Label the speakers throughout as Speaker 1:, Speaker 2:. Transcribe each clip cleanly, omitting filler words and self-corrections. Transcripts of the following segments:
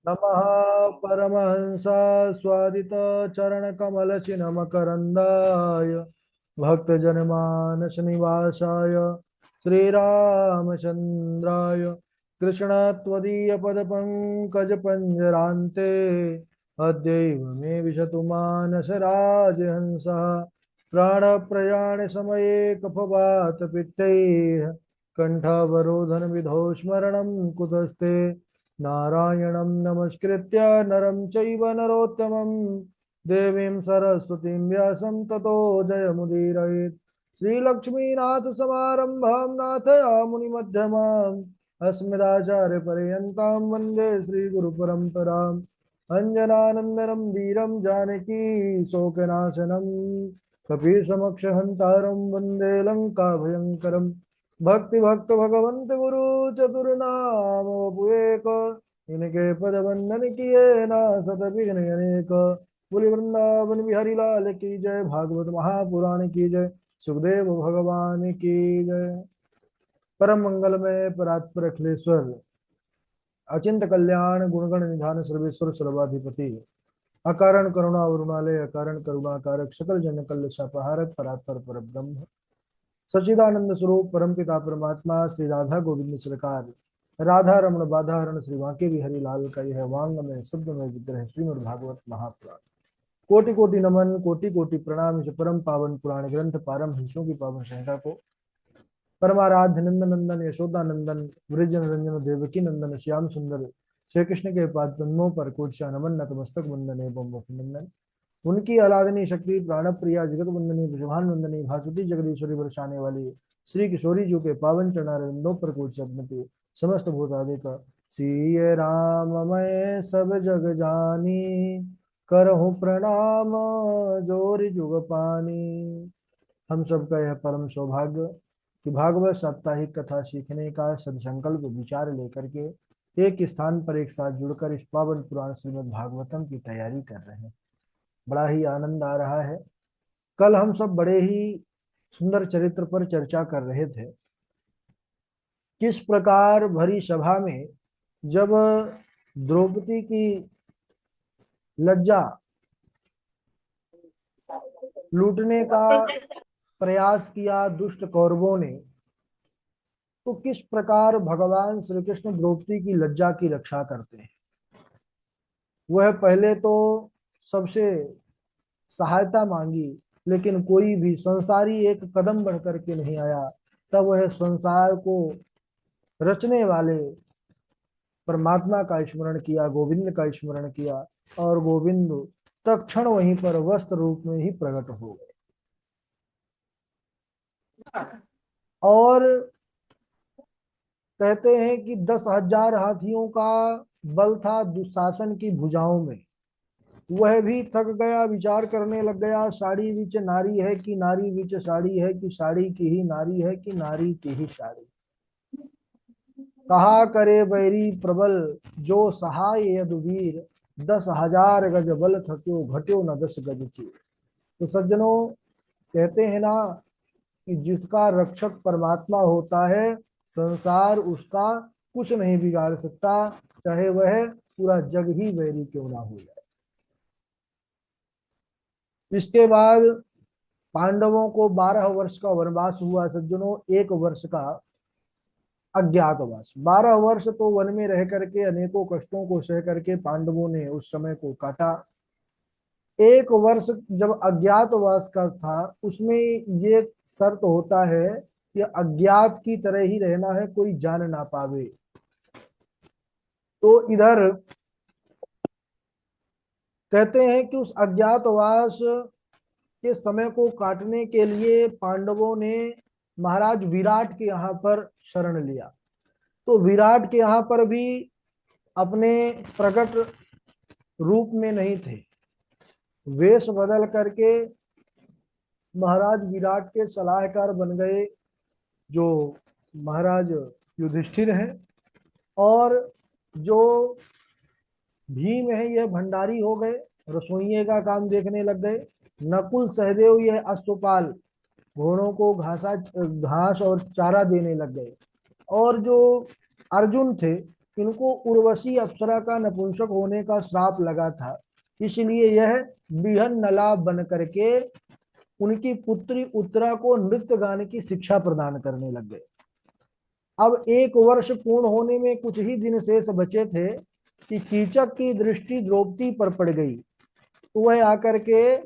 Speaker 1: नमः परमहंस स्वादित चरण कमल चिन्मकरन्दाय भक्तजनमानस निवासाय श्रीरामचन्द्राय कृष्ण त्वदीय पदपङ्कज पंजरान्ते अद्यैव मे विशतु मानस राजहंसः प्राणप्रयाण समये कफवात पित्तैः कण्ठावरोधन विधौ स्मरणं कुतस्ते नारायणं नमस्कृत्य नरं चैव नरोत्तमं देवीं सरस्वतीं व्यासं ततो जयमुदीरयेत् श्रीलक्ष्मीनाथसमारम्भां नाथयामुनिमध्यमाम् अस्मदाचार्यपर्यन्तां वन्दे श्रीगुरुपरम्पराम् अञ्जनानन्दनं वीरं जानकी शोकनाशनं कपीशमक्षहन्तारं वन्दे लङ्काभयङ्करम् भक्ति भक्त भगवंत गुरु चतुर्नाम एक इनके पद वंदन किए ना सत विघ्न अनेक। बोली वृंदावन बिहारी लाल की जय। भागवत महापुराण की जय। सुखदेव भगवान की जय। परम मंगलमय परात्पर अखिलेश्वर अचिंत कल्याण गुणगण निधान सर्वेश्वर सर्वाधिपति अकारण करुणा वरुणालय अकारण करुणाकारक सकल जन कल्य शापहारक परात्पर पर ब्रह्म सच्चिदानंद स्वरूप परमपिता परमात्मा श्री राधा गोविंद सरकार राधा रमण बाधारण श्री वांके बिहारी लाल का यह वांग में शुद्ध में विग्रह श्रीमद् भागवत महापुराण। कोटि कोटि नमन कोटि कोटि प्रणाम। इस परम पावन पुराण ग्रंथ पारम हंसों की पावन संहिता को परमाराध्य नंदन नंदन यशोदा नंदन वृज रंजन देवकी नंदन श्याम सुंदर श्री कृष्ण के पाद पद्मों पर कोटशा नमन नतमस्तक वंदन एवं नंदन। उनकी आराधनी शक्ति प्राण प्रिया जगत वंदनी विषभान वंदनी भासुती जगदीश्वरी बरसाने वाली श्री किशोरी जी के पावन चरणारविंदों पर कोट शब्द समस्त भूतादि का सीय राम मैं सब जग जानी करहूँ प्रणाम जोर जुग पानी। हम सबका यह परम सौभाग्य कि भागवत साप्ताहिक कथा सीखने का सदसंकल्प विचार लेकर के एक स्थान पर एक साथ जुड़कर इस पावन पुराण श्रीमद् भागवतम की तैयारी कर रहे हैं। बड़ा ही आनंद आ रहा है। कल हम सब बड़े ही सुंदर चरित्र पर चर्चा कर रहे थे। किस प्रकार भरी सभा में जब द्रौपदी की लज्जा लूटने का प्रयास किया दुष्ट कौरवों ने, तो किस प्रकार भगवान श्री कृष्ण द्रौपदी की लज्जा की रक्षा करते हैं। वह पहले तो सबसे सहायता मांगी, लेकिन कोई भी संसारी एक कदम बढ़ करके नहीं आया। तब वह संसार को रचने वाले परमात्मा का स्मरण किया, गोविंद का स्मरण किया, और गोविंद तत्क्षण वहीं पर वस्त्र रूप में ही प्रकट हो गए। और कहते हैं कि 10,000 हाथियों का बल था दुशासन की भुजाओं में। वह भी थक गया, विचार करने लग गया, साड़ी बीच नारी है कि नारी बीच साड़ी है, कि साड़ी की ही नारी है कि नारी की ही साड़ी। कहा करे बैरी प्रबल जो सहाय यदुवीर 10,000 गज बल थक्यो घट्यो न 10 गज चीर। तो सज्जनों, कहते हैं ना कि जिसका रक्षक परमात्मा होता है, संसार उसका कुछ नहीं बिगाड़ सकता, चाहे वह पूरा जग ही बैरी क्यों ना हो जाए। इसके बाद पांडवों को 12 वर्ष का वनवास हुआ सज्जनों। 1 वर्ष का अज्ञातवास। 12 वर्ष तो वन में रह करके अनेकों कष्टों को सह करके पांडवों ने उस समय को काटा। 1 वर्ष जब अज्ञातवास का था, उसमें ये शर्त होता है कि अज्ञात की तरह ही रहना है, कोई जान ना पावे। तो इधर कहते हैं कि उस अज्ञातवास के समय को काटने के लिए पांडवों ने महाराज विराट के यहाँ पर शरण लिया। तो विराट के यहाँ पर भी अपने प्रकट रूप में नहीं थे, वेश बदल करके महाराज विराट के सलाहकार बन गए, जो महाराज युधिष्ठिर हैं। और जो भीम है यह भंडारी हो गए, रसोइये का काम देखने लग गए। नकुल सहदेव यह अश्वपाल, घोड़ों को घास और चारा देने लग गए। और जो अर्जुन थे इनको उर्वशी अप्सरा का नपुंसक होने का श्राप लगा था, इसलिए यह बिहन नला बन करके उनकी पुत्री उत्तरा को नृत्य गाने की शिक्षा प्रदान करने लग गए। अब 1 वर्ष पूर्ण होने में कुछ ही दिन शेष बचे थे कि कीचक की दृष्टि द्रौपदी पर पड़ गई। तो वह आकर के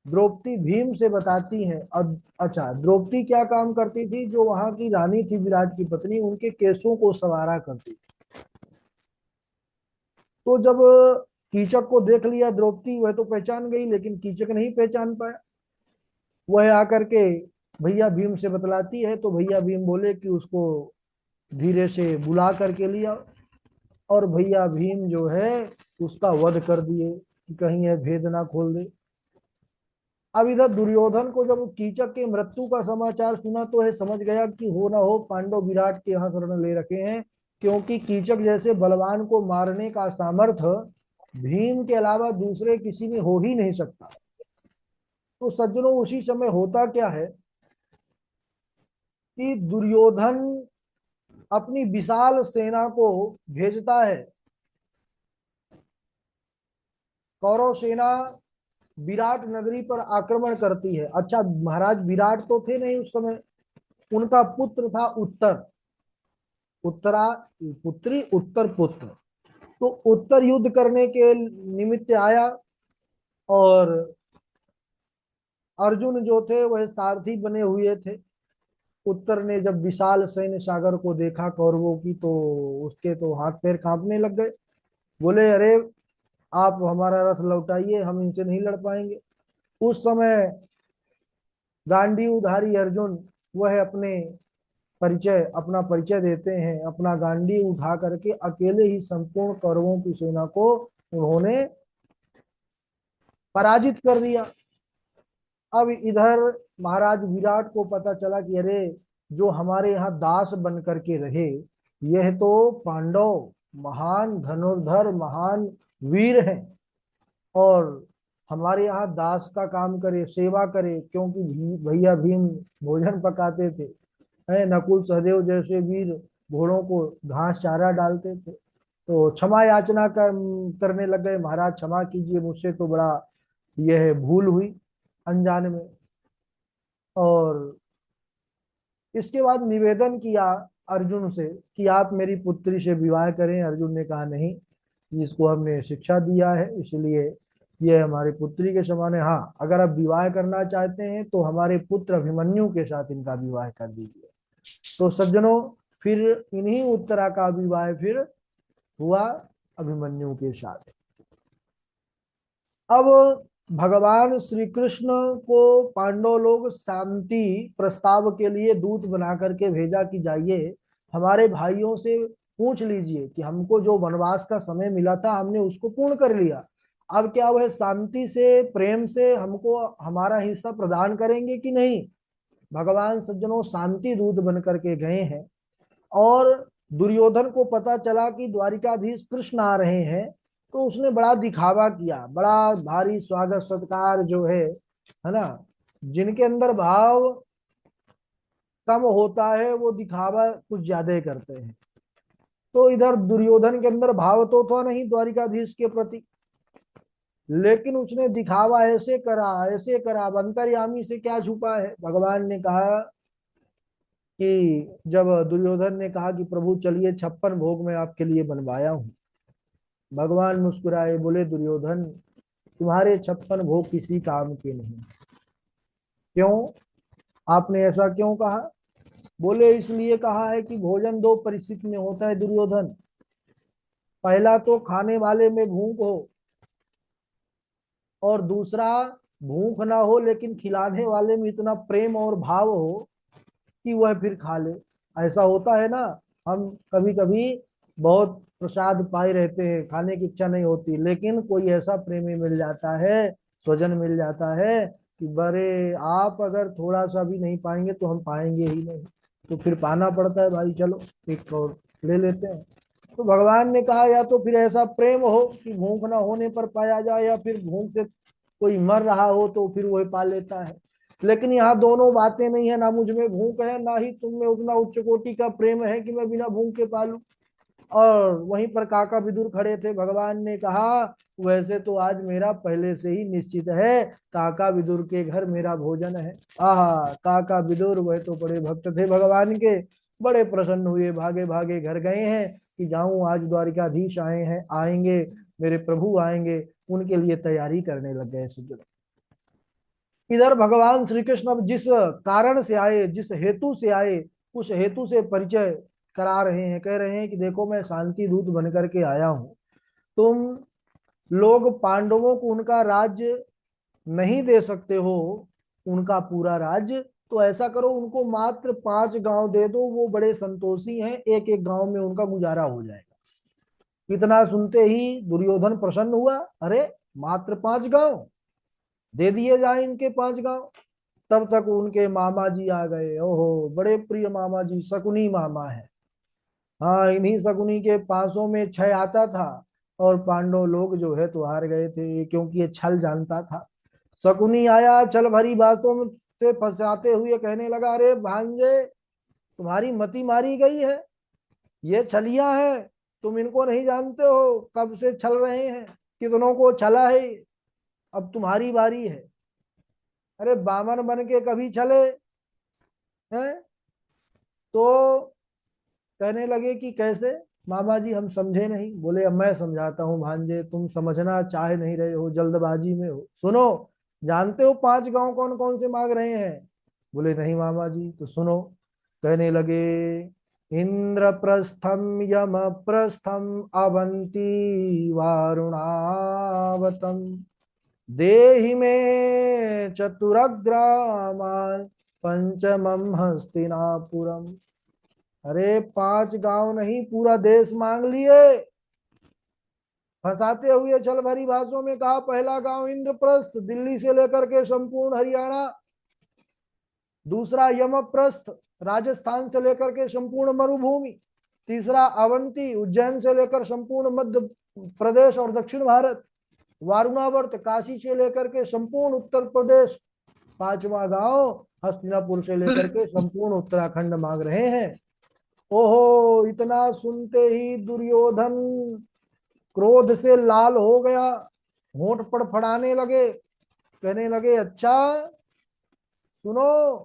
Speaker 1: द्रौपदी भीम से बताती है। अच्छा, द्रौपदी क्या काम करती थी? जो वहां की रानी थी विराट की पत्नी, उनके केसों को संवारा करती थी। तो जब कीचक को देख लिया द्रौपदी, वह तो पहचान गई, लेकिन कीचक नहीं पहचान पाया। वह आकर के भैया भीम से बतलाती है, तो भैया भीम बोले कि उसको धीरे से बुला करके लिया, और भैया भीम जो है उसका वध कर दिए कि कहीं यह भेद ना खोल दे। अब इधर दुर्योधन को जब कीचक के मृत्यु का समाचार सुना, तो यह समझ गया कि हो ना हो पांडव विराट के यहाँ शरण ले रखे हैं, क्योंकि कीचक जैसे बलवान को मारने का सामर्थ्य भीम के अलावा दूसरे किसी में हो ही नहीं सकता। तो सज्जनों, उसी समय होता क्या है कि दुर्योधन अपनी विशाल सेना को भेजता है। कौरव सेना विराट नगरी पर आक्रमण करती है। अच्छा, महाराज विराट तो थे नहीं उस समय, उनका पुत्र था उत्तर, उत्तरा पुत्री उत्तर पुत्र। तो उत्तर युद्ध करने के निमित्त आया, और अर्जुन जो थे वह सारथी बने हुए थे। उत्तर ने जब विशाल सैन्य सागर को देखा कौरवों की, तो उसके तो हाथ पैर कांपने लग गए। बोले, अरे आप हमारा रथ लौटाइए, हम इनसे नहीं लड़ पाएंगे। उस समय गांडीवधारी अर्जुन वह अपना परिचय देते हैं। अपना गांडी उठा करके अकेले ही संपूर्ण कौरवों की सेना को उन्होंने पराजित कर दिया। अब इधर महाराज विराट को पता चला कि अरे, जो हमारे यहाँ दास बन करके रहे, यह तो पांडव महान धनुर्धर महान वीर हैं, और हमारे यहाँ दास का काम करे, सेवा करे, क्योंकि भैया भीम भोजन पकाते थे, है नकुल सहदेव जैसे वीर घोड़ों को घास चारा डालते थे। तो क्षमा याचना करने लग गए, महाराज क्षमा कीजिए, मुझसे तो बड़ा यह भूल हुई अनजाने में। और इसके बाद निवेदन किया अर्जुन से कि आप मेरी पुत्री से विवाह करें। अर्जुन ने कहा नहीं, इसको हमने शिक्षा दिया है, इसलिए यह हमारी पुत्री के समान है। हाँ, अगर आप विवाह करना चाहते हैं तो हमारे पुत्र अभिमन्यु के साथ इनका विवाह कर दीजिए। तो सज्जनों, फिर इन्हीं उत्तरा का विवाह फिर हुआ अभिमन्यु के साथ। अब भगवान श्री कृष्ण को पांडव लोग शांति प्रस्ताव के लिए दूत बना करके भेजा कि जाइए हमारे भाइयों से पूछ लीजिए कि हमको जो वनवास का समय मिला था हमने उसको पूर्ण कर लिया। अब क्या वह शांति से प्रेम से हमको हमारा हिस्सा प्रदान करेंगे कि नहीं। भगवान सज्जनों शांति दूत बन करके गए हैं, और दुर्योधन को पता चला कि द्वारिकाधीश कृष्ण आ रहे हैं, तो उसने बड़ा दिखावा किया, बड़ा भारी स्वागत सत्कार जो है ना। जिनके अंदर भाव कम होता है वो दिखावा कुछ ज्यादा ही करते हैं। तो इधर दुर्योधन के अंदर भाव तो था नहीं द्वारिकाधीश के प्रति, लेकिन उसने दिखावा ऐसे करा ऐसे करा। अब अंतर्यामी से क्या छुपा है। भगवान ने कहा कि जब दुर्योधन ने कहा कि प्रभु चलिए 56 भोग मैं आपके लिए बनवाया हूं, भगवान मुस्कुराए, बोले दुर्योधन तुम्हारे 56 भोग किसी काम के नहीं। क्यों? आपने ऐसा क्यों कहा? बोले इसलिए कहा है कि भोजन 2 परिस्थिति में होता है दुर्योधन। पहला तो खाने वाले में भूख हो, और दूसरा भूख ना हो लेकिन खिलाने वाले में इतना प्रेम और भाव हो कि वह फिर खा ले। ऐसा होता है ना, हम कभी कभी बहुत प्रसाद पाए रहते हैं, खाने की इच्छा नहीं होती, लेकिन कोई ऐसा प्रेमी मिल जाता है, स्वजन मिल जाता है कि बड़े आप अगर थोड़ा सा भी नहीं पाएंगे तो हम पाएंगे ही नहीं, तो फिर पाना पड़ता है, भाई चलो एक और ले लेते हैं। तो भगवान ने कहा या तो फिर ऐसा प्रेम हो कि भूख ना होने पर पाया जाए, या फिर भूख से कोई मर रहा हो तो फिर वह पा लेता है। लेकिन यहाँ दोनों बातें नहीं है, ना मुझ में भूख है ना ही तुम में उतना उच्च कोटि का प्रेम है कि मैं बिना भूख के पालू। और वहीं पर काका विदुर खड़े थे। भगवान ने कहा वैसे तो आज मेरा पहले से ही निश्चित है, काका विदुर के घर मेरा भोजन है। आहा, काका विदुर वह तो बड़े भक्त थे भगवान के, बड़े प्रसन्न हुए, भागे भागे घर गए हैं कि जाऊं, आज द्वारिकाधीश आए हैं, आएंगे, मेरे प्रभु आएंगे, उनके लिए तैयारी करने लग गए सज्जन। इधर भगवान श्री कृष्ण अब जिस कारण से आए, जिस हेतु से आए, उस हेतु से परिचय करा रहे हैं। कह रहे हैं कि देखो मैं शांति दूत बन करके आया हूं, तुम लोग पांडवों को उनका राज्य नहीं दे सकते हो, उनका पूरा राज्य, तो ऐसा करो उनको मात्र 5 गांव दे दो, वो बड़े संतोषी हैं, एक एक गांव में उनका गुजारा हो जाएगा। इतना सुनते ही दुर्योधन प्रसन्न हुआ। अरे मात्र 5 गांव दे दिए जाए, इनके 5 गांव। तब तक उनके मामा जी आ गए। ओहो, बड़े प्रिय मामा जी, शकुनी मामा है। हाँ, इन्हीं शकुनी के पासों में क्षय आता था, और पांडव लोग जो है तो हार गए थे, क्योंकि ये छल जानता था। शकुनी आया, छल भरी बातों से फंसाते हुए कहने लगा, अरे भांजे, तुम्हारी मति मारी गई है, ये छलिया है, तुम इनको नहीं जानते हो, कब से छल रहे हैं, कितनों को छला है, अब तुम्हारी बारी है। अरे बामन बन के कभी छले हैं? तो कहने लगे कि कैसे मामा जी, हम समझे नहीं। बोले अब मैं समझाता हूँ भांजे, तुम समझना चाह नहीं रहे हो, जल्दबाजी में हो। सुनो, जानते हो 5 गांव कौन कौन से मांग रहे हैं? बोले नहीं मामा जी। तो सुनो, कहने लगे, इंद्रप्रस्थम, यमप्रस्थम, अवंती वारुणावतम, देहि में चतुरग्रामान, पंचमम हस्तिनापुरम। अरे 5 गांव नहीं, पूरा देश मांग लिए। फंसाते हुए छल भरी भाषाओं में कहा, पहला गांव इंद्रप्रस्थ, दिल्ली से लेकर के संपूर्ण हरियाणा। दूसरा यमप्रस्थ, राजस्थान से लेकर के संपूर्ण मरुभूमि। तीसरा अवंती, उज्जैन से लेकर संपूर्ण मध्य प्रदेश और दक्षिण भारत। वारुणावर्त, काशी से लेकर के संपूर्ण उत्तर प्रदेश। 5वां गांव हस्तिनापुर से लेकर के संपूर्ण उत्तराखंड मांग रहे हैं। ओहो, इतना सुनते ही दुर्योधन क्रोध से लाल हो गया, होंठ फड़फड़ाने लगे, कहने लगे, अच्छा सुनो,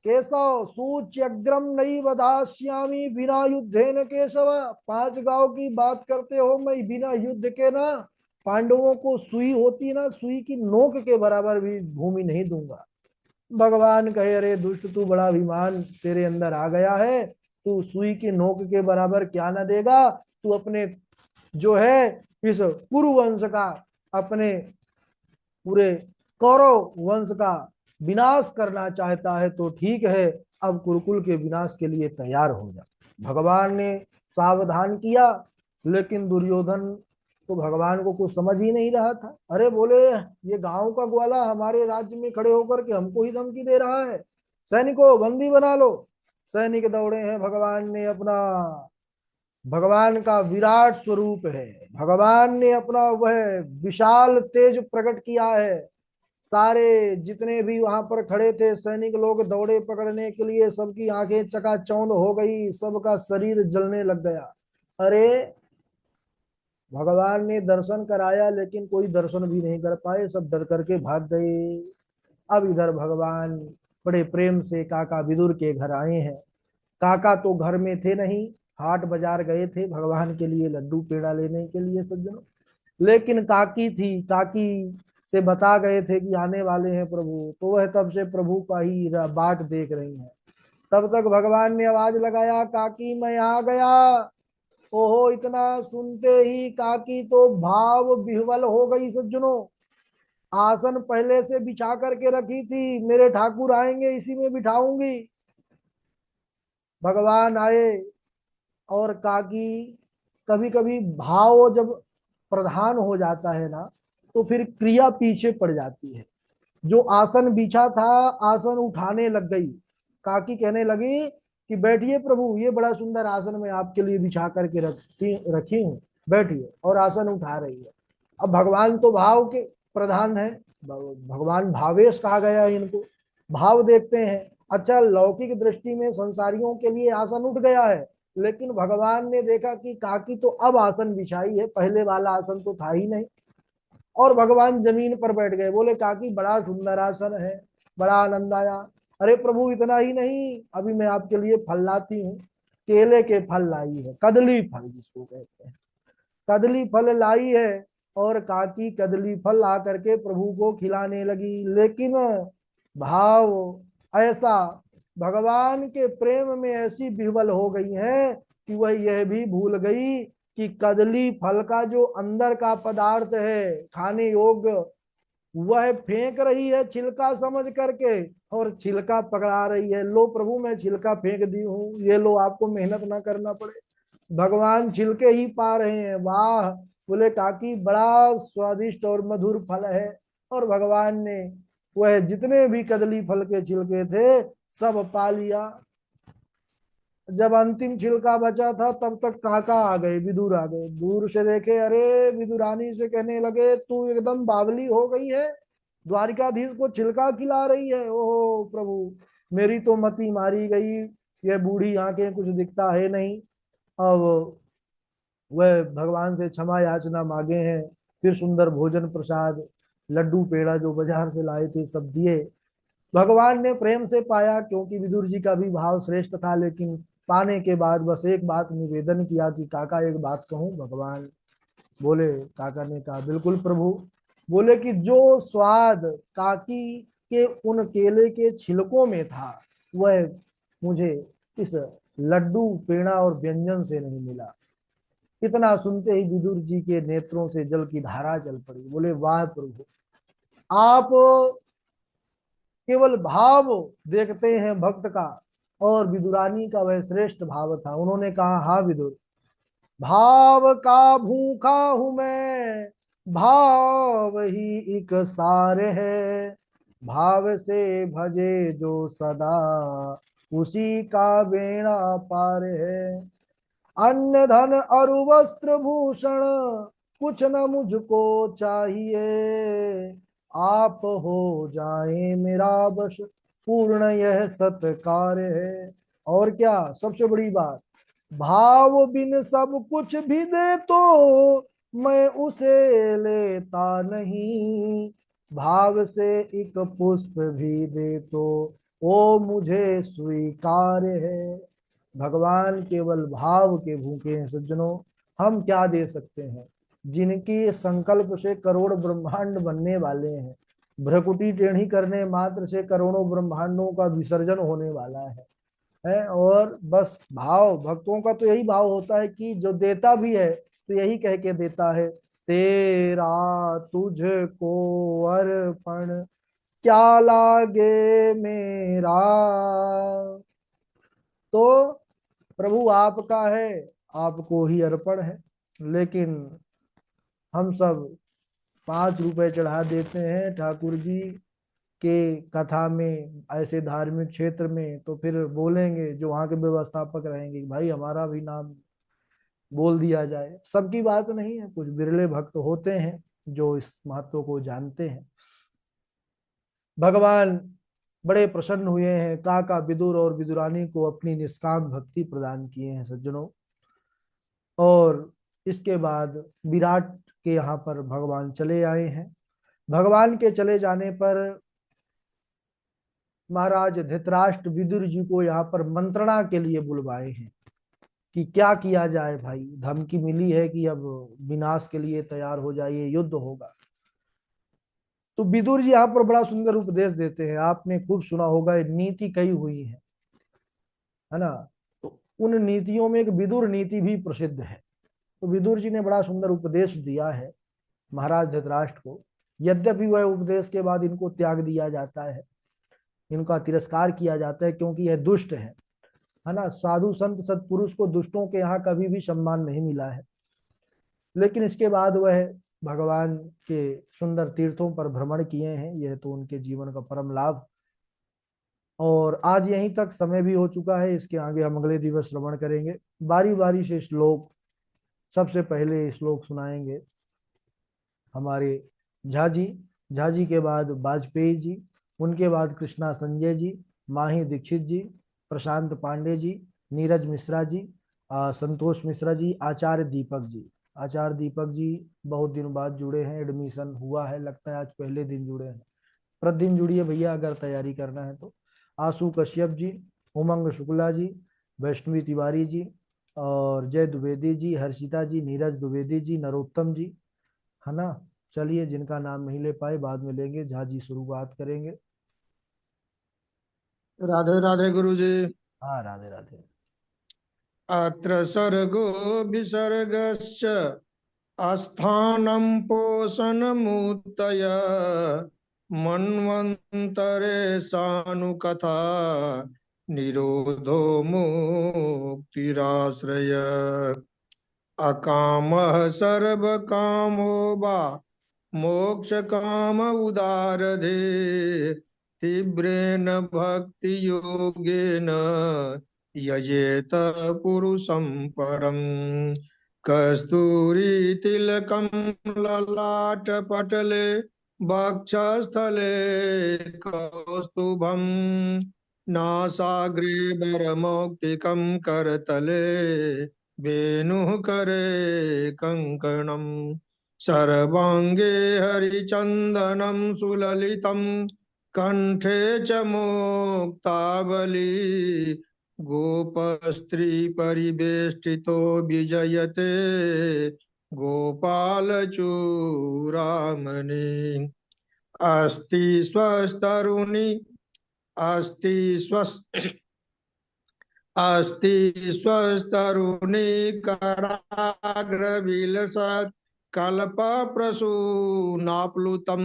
Speaker 1: केशव, सूच्यग्रम नई वदास्यामी बिना युद्धेन केशव। 5 गांव की बात करते हो, मैं बिना युद्ध के ना पांडवों को सुई होती ना, सुई की नोक के बराबर भी भूमि नहीं दूंगा। भगवान कहे, अरे दुष्ट, तू बड़ा अभिमान तेरे अंदर आ गया है, तू सुई की नोक के बराबर क्या ना देगा। तू अपने जो है इस कुरु वंश का, अपने पूरे कौरव वंश का विनाश करना चाहता है तो ठीक है, अब कुरुकुल के विनाश के लिए तैयार हो जा। भगवान ने सावधान किया, लेकिन दुर्योधन तो भगवान को कुछ समझ ही नहीं रहा था। अरे बोले, ये गांव का ग्वाला हमारे राज्य में खड़े होकर के हमको ही धमकी दे रहा है, सैनिकों बंदी बना लो। सैनिक दौड़े हैं, भगवान ने अपना, भगवान का विराट स्वरूप है, भगवान ने अपना वह विशाल तेज प्रकट किया है। सारे जितने भी वहां पर खड़े थे सैनिक लोग दौड़े पकड़ने के लिए, सबकी आंखें चकाचौंध हो गई, सबका शरीर जलने लग गया। अरे भगवान ने दर्शन कराया, लेकिन कोई दर्शन भी नहीं कर पाए, सब डर करके भाग गए। अब इधर भगवान बड़े प्रेम से काका विदुर के घर आए हैं। काका तो घर में थे नहीं, हाट बाजार गए थे भगवान के लिए लड्डू पेड़ा लेने के लिए सज्जनों। लेकिन काकी थी, काकी से बता गए थे कि आने वाले हैं प्रभु, तो वह तब से प्रभु का ही बाट देख रही हैं। तब तक भगवान ने आवाज लगाया, काकी मैं आ गया। ओहो, इतना सुनते ही काकी तो भाव विह्वल हो गई सज्जनों। आसन पहले से बिछा करके रखी थी, मेरे ठाकुर आएंगे इसी में बिठाऊंगी। भगवान आए, और काकी, कभी कभी भाव जब प्रधान हो जाता है ना, तो फिर क्रिया पीछे पड़ जाती है। जो आसन बिछा था, आसन उठाने लग गई। काकी कहने लगी कि बैठिए प्रभु, ये बड़ा सुंदर आसन मैं आपके लिए बिछा करके रखी हूँ, बैठिए, और आसन उठा रही है। अब भगवान तो भाव के प्रधान है, भगवान भावेश कहा गया है इनको, भाव देखते हैं। अच्छा, लौकिक दृष्टि में संसारियों के लिए आसन उठ गया है, लेकिन भगवान ने देखा कि काकी तो अब आसन बिछाई है, पहले वाला आसन तो था ही नहीं, और भगवान जमीन पर बैठ गए। बोले काकी बड़ा सुंदर आसन है, बड़ा आनंद आया। अरे प्रभु इतना ही नहीं, अभी मैं आपके लिए फल लाती हूँ। केले के फल लाई है, कदली फल जिसको कहते हैं, कदली फल लाई है। और काकी कदली फल ला करके प्रभु को खिलाने लगी। लेकिन भाव ऐसा, भगवान के प्रेम में ऐसी विह्वल हो गई है कि वह यह भी भूल गई कि कदली फल का जो अंदर का पदार्थ है खाने योग्य, वह फेंक रही है छिलका समझ करके, और छिलका पकड़ा रही है। लो प्रभु मैं छिलका फेंक दी हूँ, ये लो आपको मेहनत ना करना पड़े। भगवान छिलके ही पा रहे हैं। वाह, बोले काकी बड़ा स्वादिष्ट और मधुर फल है। और भगवान ने वह जितने भी कदली फल के छिलके थे सब पा लिया। जब अंतिम छिलका बचा था तब तक काका आ गए, विदुर आ गए, दूर से देखे, अरे विदुरानी से कहने लगे तू एकदम बावली हो गई है, द्वारिकाधीश को छिलका खिला रही है। ओहो प्रभु, मेरी तो मति मारी गई, ये बूढ़ी आंखें कुछ दिखता है नहीं। अब वह भगवान से क्षमा याचना मांगे हैं, फिर सुंदर भोजन प्रसाद, लड्डू पेड़ा जो बाजार से लाए थे सब दिए। भगवान ने प्रेम से पाया, क्योंकि विदुर जी का भी भाव श्रेष्ठ था। लेकिन पाने के बाद बस एक बात निवेदन किया कि काका एक बात कहूं। भगवान बोले, काका ने कहा बिल्कुल प्रभु। बोले कि जो स्वाद काकी के उन केले के छिलकों में था वह मुझे इस लड्डू पेड़ा और व्यंजन से नहीं मिला। इतना सुनते ही विदुर जी के नेत्रों से जल की धारा चल पड़ी। बोले वाह प्रभु, आप केवल भाव देखते हैं भक्त का, और विदुरानी का वह श्रेष्ठ भाव था। उन्होंने कहा हाँ विदुर, भाव का भूखा हूं मैं, भाव ही एक सार है, भाव से भजे जो सदा उसी का बेड़ा पार है। अन्न धन और वस्त्र भूषण कुछ न मुझको चाहिए, आप हो जाए मेरा बश पूर्ण यह सत्कार है। और क्या सबसे बड़ी बात, भाव बिन सब कुछ भी दे तो मैं उसे लेता नहीं, भाव से एक पुष्प भी दे तो वो मुझे स्वीकार है। भगवान केवल भाव के भूखे हैं सज्जनों। हम क्या दे सकते हैं, जिनकी संकल्प से करोड़ ब्रह्मांड बनने वाले हैं, भ्रकुटी टेढ़ी करने मात्र से करोड़ों ब्रह्मांडों का विसर्जन होने वाला है। और बस भाव, भक्तों का तो यही भाव होता है कि जो देता भी है तो यही कह के देता है, तेरा तुझको अर्पण क्या लागे मेरा। तो प्रभु आपका है, आपको ही अर्पण है। लेकिन हम सब 5 रुपए चढ़ा देते हैं ठाकुर जी के कथा में, ऐसे धार्मिक क्षेत्र में, तो फिर बोलेंगे जो वहां के व्यवस्थापक रहेंगे कि भाई हमारा भी नाम बोल दिया जाए। सबकी बात नहीं है, कुछ बिरले भक्त होते हैं जो इस महत्व को जानते हैं। भगवान बड़े प्रसन्न हुए हैं, काका विदुर और विदुरानी को अपनी निष्काम भक्ति प्रदान किए हैं सज्जनों। और इसके बाद विराट के यहाँ पर भगवान चले आए हैं। भगवान के चले जाने पर महाराज धृतराष्ट्र विदुर जी को यहाँ पर मंत्रणा के लिए बुलवाए हैं कि क्या किया जाए भाई, धमकी मिली है कि अब विनाश के लिए तैयार हो जाइए, युद्ध होगा। तो विदुर जी यहाँ पर बड़ा सुंदर उपदेश देते हैं। आपने खूब सुना होगा, नीति कही हुई है ना। तो उन नीतियों में एक विदुर नीति भी प्रसिद्ध है। तो विदुर जी ने बड़ा सुंदर उपदेश दिया है महाराज धृतराष्ट्र को। यद्यपि वह उपदेश के बाद इनको त्याग दिया जाता है, इनका तिरस्कार किया जाता है, क्योंकि यह दुष्ट है ना। साधु संत सत्पुरुष को दुष्टों के यहाँ कभी भी सम्मान नहीं मिला है। लेकिन इसके बाद वह भगवान के सुंदर तीर्थों पर भ्रमण किए हैं, यह तो उनके जीवन का परम लाभ। और आज यहीं तक समय भी हो चुका है, इसके आगे हम अगले दिवस श्रवण करेंगे। बारी बारी से श्लोक, सबसे पहले श्लोक सुनाएंगे हमारे झा जी, झा जी के बाद वाजपेयी जी, उनके बाद कृष्णा संजय जी, माही दीक्षित जी, प्रशांत पांडे जी, नीरज मिश्रा जी, संतोष मिश्रा जी, आचार्य दीपक जी। आचार्य दीपक जी बहुत दिनों बाद जुड़े हैं, एडमिशन हुआ है, लगता है आज पहले दिन जुड़े हैं। प्रतिदिन जुड़िए भैया अगर तैयारी करना है तो। आशु कश्यप जी, उमंग शुक्ला जी, वैष्णवी तिवारी जी, और जय द्विवेदी जी, हर्षिता जी, नीरज द्विवेदी जी, नरोत्तम जी, है ना। चलिए, जिनका नाम नहीं ले पाए बाद में लेंगे। झा जी शुरुआत करेंगे।
Speaker 2: राधे राधे गुरु जी।
Speaker 1: हाँ, राधे राधे।
Speaker 2: अत्र सर्गो विसर्गश्च अस्थानं पोषणमुत्तय मन्वन्तरे सानुकथा निरोधो मुक्तिराश्रय अकामः सर्वकामो वा मोक्षकाम उदारधे तीव्रेण भक्तियोगेन यजेत पुरुषं परम् कस्तूरीतिलकं ललाटपटले वक्षस्थले कौस्तुभम् नासाग्रे वरमौक्तिकं करतले वेणुः करे कङ्कणम् सर्वाङ्गे हरिचन्दनं सुललितं कण्ठे च मुक्तावली गोपस्त्रीपरिवेष्टितो विजयते गोपालचूडामणि अस्ति स्वस्तरुणि अस्ति स्वस् अस्ति स्वस्तरुणीकराग्रविलसत् कल्पप्रसूनाप्लुतं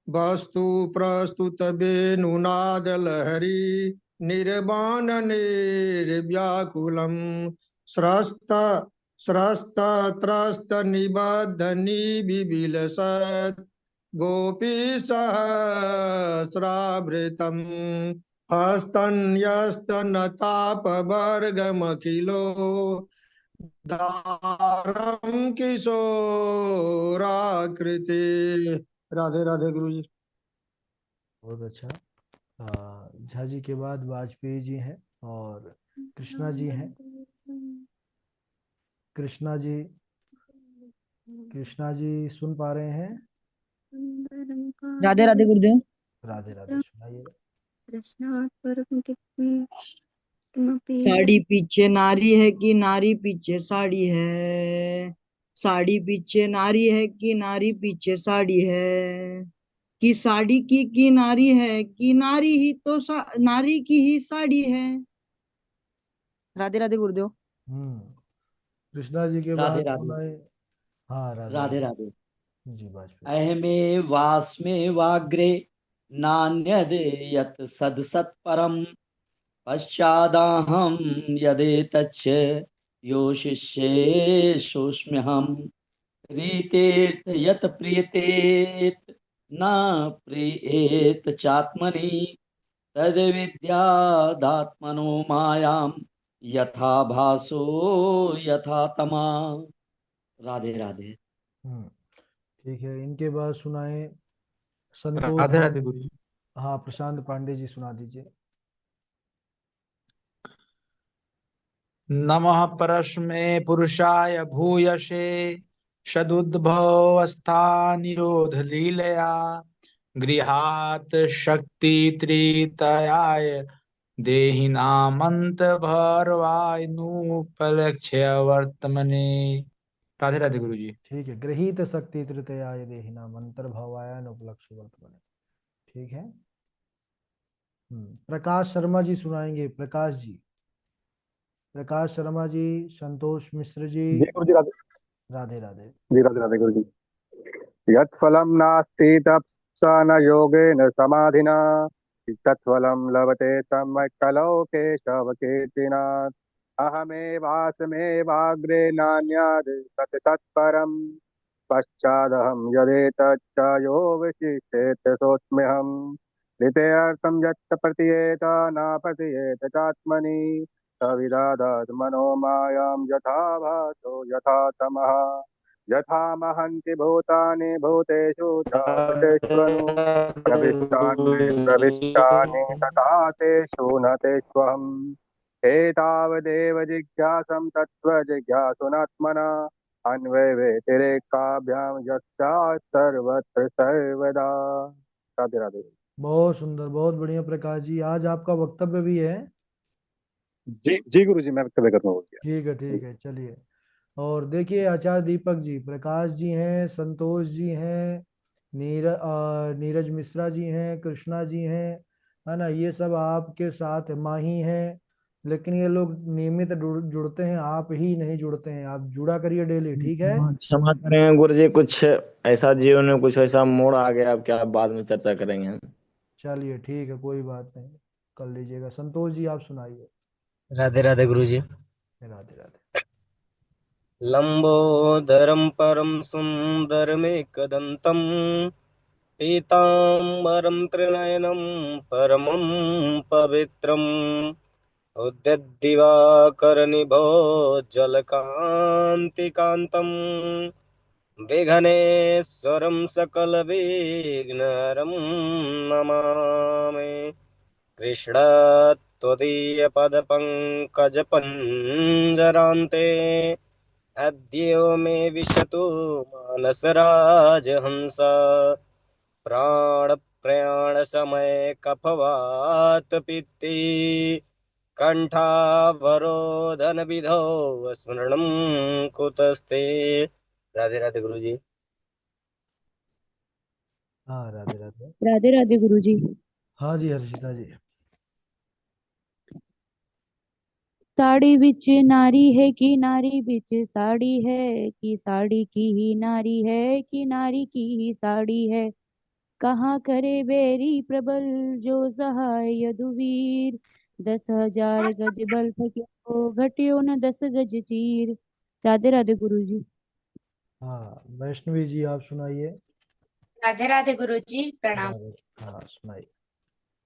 Speaker 2: वस्तु प्रस्तुतवेणुनादलहरी निर्वाणनिर्व्याकुलं स्रस्त स्रस्तत्रस्तनिबद्धनिबिबिलसत् गोपीसहस्रावृतम् हस्तन्यस्तनतापवर्गमखिलो दारं किशोराकृति। राधे राधे गुरु जी।
Speaker 1: बहुत अच्छा। झा जी के बाद वाजपेयी जी हैं और कृष्णा जी हैं। कृष्णा जी, कृष्णा जी सुन पा रहे हैं?
Speaker 3: राधे राधे गुरुदेव।
Speaker 1: राधे राधे, सुनाइए।
Speaker 3: साड़ी पीछे नारी है कि नारी पीछे साड़ी है, साड़ी पीछे नारी है कि नारी पीछे साड़ी है, कि साड़ी की नारी है कि नारी ही तो नारी की ही साड़ी है। राधे राधे गुरुदेव।
Speaker 1: हम्म। कृष्णा जी के
Speaker 4: राधे
Speaker 1: बाद
Speaker 4: राधे।
Speaker 1: सुनाए। हाँ, राधे
Speaker 4: राधे
Speaker 1: राधे।
Speaker 4: राधे।
Speaker 1: जी, वाजपेयी।
Speaker 4: अहमे वास्मे वाग्रे नान्यदे यत् सदसत्परम् पश्चादाहं यदेतच्च यो शिष्येषोऽस्म्यहम् रीतेर्थ यत् प्रीयतेत् न प्रीयेत चात्मनि तद्विद्यादात्मनो मायां यथा भासो यथा तमा। राधे राधे।
Speaker 1: हम्म। ठीक है, इनके बाद सुनाए संतोष
Speaker 5: राधे
Speaker 1: जी।
Speaker 5: राधे गुरु जी।
Speaker 1: हाँ, प्रशांत पांडे जी सुना दीजिए।
Speaker 5: नमः परस्मै पुरुषाय भूयसे सदुद्भवस्था निरोध लीलया गृहात् शक्ति त्रितयाय देहिनामन्त भरवानुपलक्ष्य वर्तमने। राधे राधे गुरु जी।
Speaker 1: ठीक है, गृहीत शक्ति तृतीयाय देहिना मंत्र भवायन उपलक्ष्य वर्तमान। ठीक है। प्रकाश शर्मा जी सुनाएंगे। प्रकाश जी, प्रकाश शर्मा जी, संतोष मिश्र जी।
Speaker 6: जी गुरु जी। राधे
Speaker 1: राधे राधे।
Speaker 6: जी। राधे राधे गुरु जी। यत्फलं नास्ति तपसा न योगेन समाधिना तत्फलं लभते सम्यक् कलौ केशवकीर्तिना अहमेवास्मेवाग्रे नान्याद् सत्सत्परम् पश्चादहं यदेतच्च यो विशिष्येत सोऽस्म्यहम् द्वितीयार्थं यत् प्रतीयेत न प्रतीयेत चात्मनि सविदादात् मनो मायां यथा भासो यथा तमः यथा महन्ति भूतानि भूतेषु चापतेष्वनु प्रविष्टानि प्रविष्टानि तथा तेषु न तेष्वहम्। एतावदेव जिज्ञासं तत्त्वजिज्ञासुनात्मना अन्वयवेतिरेकाभ्यां यस्यात् सर्वत्र सर्वदा। राधे राधे।
Speaker 1: बहुत सुंदर, बहुत बढ़िया प्रकाश जी, आज आपका वक्तव्य भी है।
Speaker 6: जी जी गुरु जी, मैं वक्तव्य करना भूल गया।
Speaker 1: ठीक है, चलिए। और देखिए, आचार्य दीपक जी, प्रकाश जी हैं, संतोष जी हैं, नीरज मिश्रा जी हैं, कृष्णा जी हैं, है ना, ये सब आपके साथ माही हैं। लेकिन ये लोग नियमित जुड़ते हैं, आप ही नहीं जुड़ते हैं। आप जुड़ा करिए डेली, ठीक है।
Speaker 7: क्षमा क्षमा करें गुरु जी, कुछ ऐसा जीवन में कुछ ऐसा मोड़ आ गया, अब क्या बाद में चर्चा करेंगे हम।
Speaker 1: चलिए ठीक है, कोई बात नहीं, कर लीजिएगा। संतोष जी, आप सुनाइए।
Speaker 8: राधे राधे गुरु जी।
Speaker 1: राधे राधे।
Speaker 8: लंबोदरम परम सुंदरमेकदंतम पीतांबरम त्रिनयनम परमं पवित्रम उद्यद्दिवाकरनिभोज्ज्वलकान्तिकान्तं विघ्नेश्वरं सकलविघ्नहरं नमामि। कृष्णत्वदीयपदपङ्कजपञ्जरान्ते अद्यो मे विशतु मानसराजहंस प्राणप्रयाणसमये कफवातपित्ते कंठावरोधनविधौ स्मरणं कुतस्ते। राधे राधे गुरु जी।
Speaker 1: हाँ, राधे राधे।
Speaker 9: राधे राधे गुरु जी।
Speaker 1: हाँ जी, हर्षिता जी।
Speaker 9: साड़ी बिच नारी है कि नारी बिच साड़ी है कि साड़ी की ही नारी है कि नारी की ही साड़ी है। कहाँ करे बेरी प्रबल जो सहाय यदुवीर। 10,000 गज बल थक्यो घटियो न 10 गज चीर। राधे राधे गुरु जी।
Speaker 1: हाँ, वैष्णवी जी, आप सुनाइए।
Speaker 10: राधे राधे गुरु जी, प्रणाम।
Speaker 1: राधे। हाँ, सुनाइए।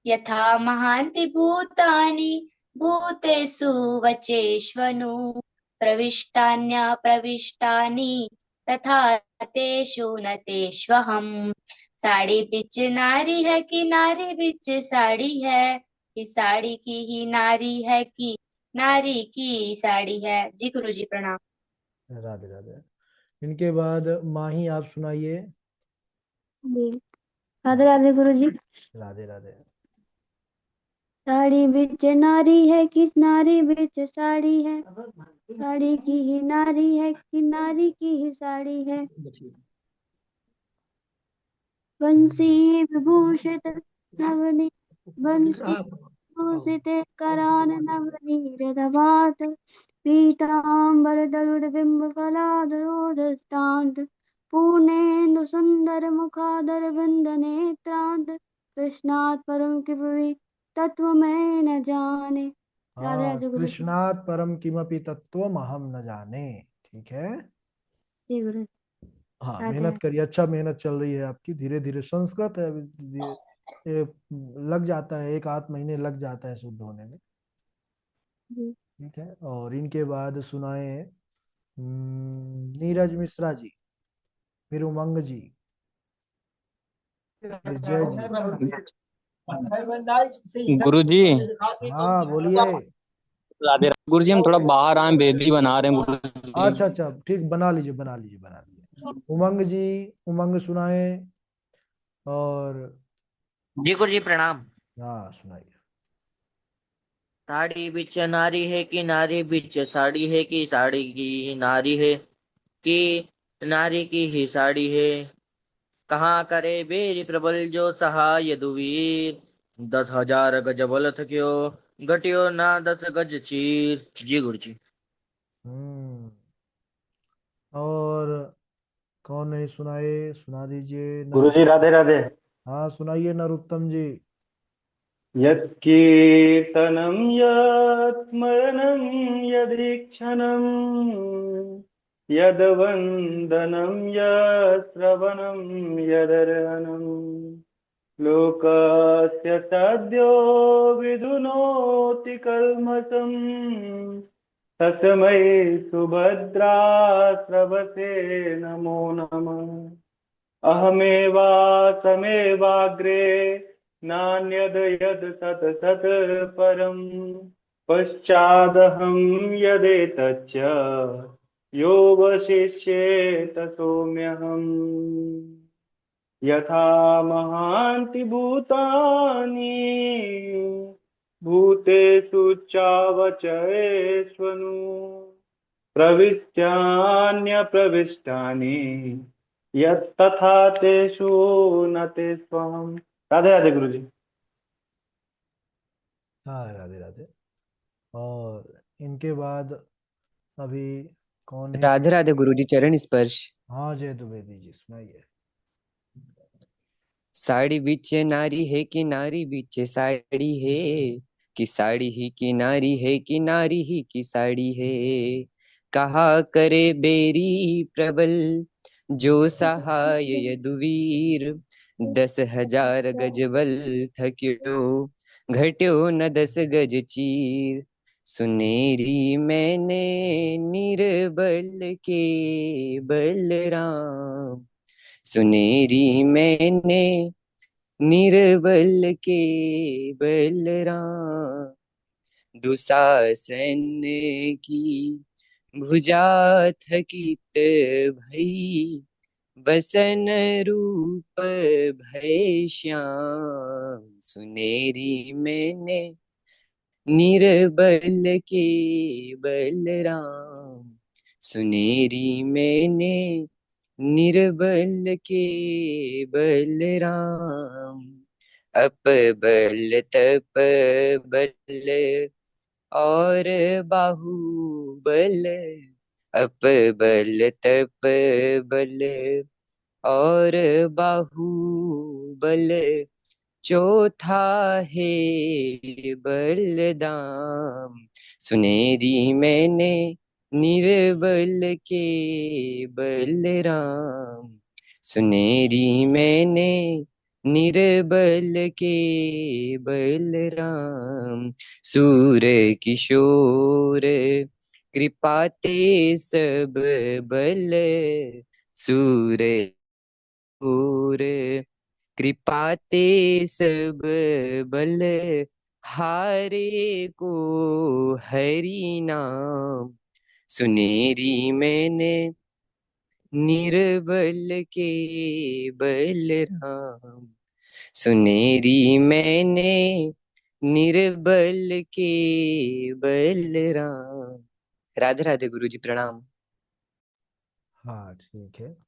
Speaker 10: यथा महान्ति भूतानि भूतेषु वचेष्वनु प्रविष्टान्यप्रविष्टानि तथा तेषु न तेष्वहम्। साड़ी बिच नारी है कि नारी बिच साड़ी है कि साड़ी की ही नारी है कि नारी की साड़ी है। जी गुरु जी, प्रणाम।
Speaker 1: राधे राधे। इनके बाद माही, आप सुनाइए।
Speaker 11: जी, राधे
Speaker 1: हाँ,
Speaker 11: राधे गुरु जी।
Speaker 1: राधे राधे।
Speaker 11: साड़ी बिच नारी है कि नारी बिच साड़ी है, साड़ी की ही नारी है कि नारी की ही साड़ी है। बंसी विभूषित नवनी बंसी विभूषित करान नवनीरदवात पीतांबर दरुड बिंब फलाधरोदस्तांत पूर्णेन्दु सुंदर मुखादर बिंद नेत्रांत कृष्णात् परम किपरि तत्व मैं न जाने। राधे
Speaker 1: हाँ,
Speaker 11: राधे गुरु जी।
Speaker 1: कृष्णात् परम किमपि तत्वम अहम न जाने। ठीक है।
Speaker 11: जी गुरु।
Speaker 1: हाँ,
Speaker 11: राधे
Speaker 1: मेहनत
Speaker 11: राधे।
Speaker 1: करिए, अच्छा मेहनत चल रही है आपकी, धीरे धीरे संस्कृत है अभी, ये लग जाता है, एक आध महीने लग जाता है शुद्ध होने में।
Speaker 11: जी।
Speaker 1: ठीक है। और इनके बाद सुनाए नीरज मिश्रा जी, फिर उमंग जी, फिर जय जी।
Speaker 7: गुरु जी।
Speaker 1: हाँ, बोलिए।
Speaker 7: राधे गुरु जी, हम थोड़ा बाहर आए, बेदी बना रहे हैं गुरु जी।
Speaker 1: अच्छा अच्छा, ठीक, बना लीजिए, बना लीजिए, बना लीजिए। उमंग जी, उमंग सुनाए। और
Speaker 12: जी गुरु जी, प्रणाम।
Speaker 1: हाँ, सुनाइए।
Speaker 12: साड़ी बिच नारी है कि नारी बिच साड़ी है कि साड़ी की ही नारी है कि नारी की ही साड़ी है। कहाँ करे बेरी प्रबल जो सहाय दुवीर। 10,000 गज बल थक्यो घटियो ना 10 गज चीर। जी गुरु जी।
Speaker 1: हम्म। और कौन नहीं सुनाए, सुना दीजिए
Speaker 6: गुरु जी राधे राधे।
Speaker 1: हाँ, सुनाइए नरोत्तम जी।
Speaker 6: यत्कीर्तनं यत्स्मरणं यदीक्षणं यद्वन्दनं यत्श्रवणं यदर्हणं लोकस्य सद्यो विधुनोति कल्मषम् तस्मै सुभद्रा श्रवसे नमो नमः। अहमेवासमेवाग्रे नान्यद् यद् सत् सत् परम्
Speaker 13: पश्चादहं यदेतच्च योगशिष्येत सौम्यहम् यथा महान्ति भूतानि भूतेषु चावचयेष्वनु प्रविष्ट्यान्यप्रविष्टानि यत्तथा तेषु न ते स्वहम्। राधे राधे गुरु जी।
Speaker 1: हाँ, राधे राधे। और इनके बाद अभी कौन है?
Speaker 14: राधे राधे गुरुजी। चरण स्पर्श।
Speaker 1: हाँ जय द्विवेदी जी, सुनाइए।
Speaker 14: साड़ी बिचे नारी है कि नारी बिचे साड़ी है कि साड़ी ही की नारी है कि नारी ही की साड़ी है। कहा करे बेरी प्रबल जो सहाय यदुवीर 10,000 गज बल थक्यो घट्यो न 10 गज चीर। सुनेरी मैंने निर्बल के बलराम सुनेरी मैंने निर्बल के बलराम। दुशासन की भुजा थकित भई बसन रूप भय श्याम। सुनेरी मैंने निर्बल के बलराम सुनेरी मैंने निर्बल के बलराम। अप बल तप बल और बाहुबल अप बल तप बल और बाहुबल चौथा है बलदाम। सुनेरी मैंने निर्बल के बलराम सुनेरी मैंने निर्बल के बलराम। सूर किशोर कृपाते सब बल सूर और कृपाते सब बल हारे को हरि नाम। सुनेरी मैंने निर्बल के बलराम सुनेरी मैंने निर्बल के बलराम। राधे राधे गुरु जी, प्रणाम।
Speaker 1: हाँ ठीक है।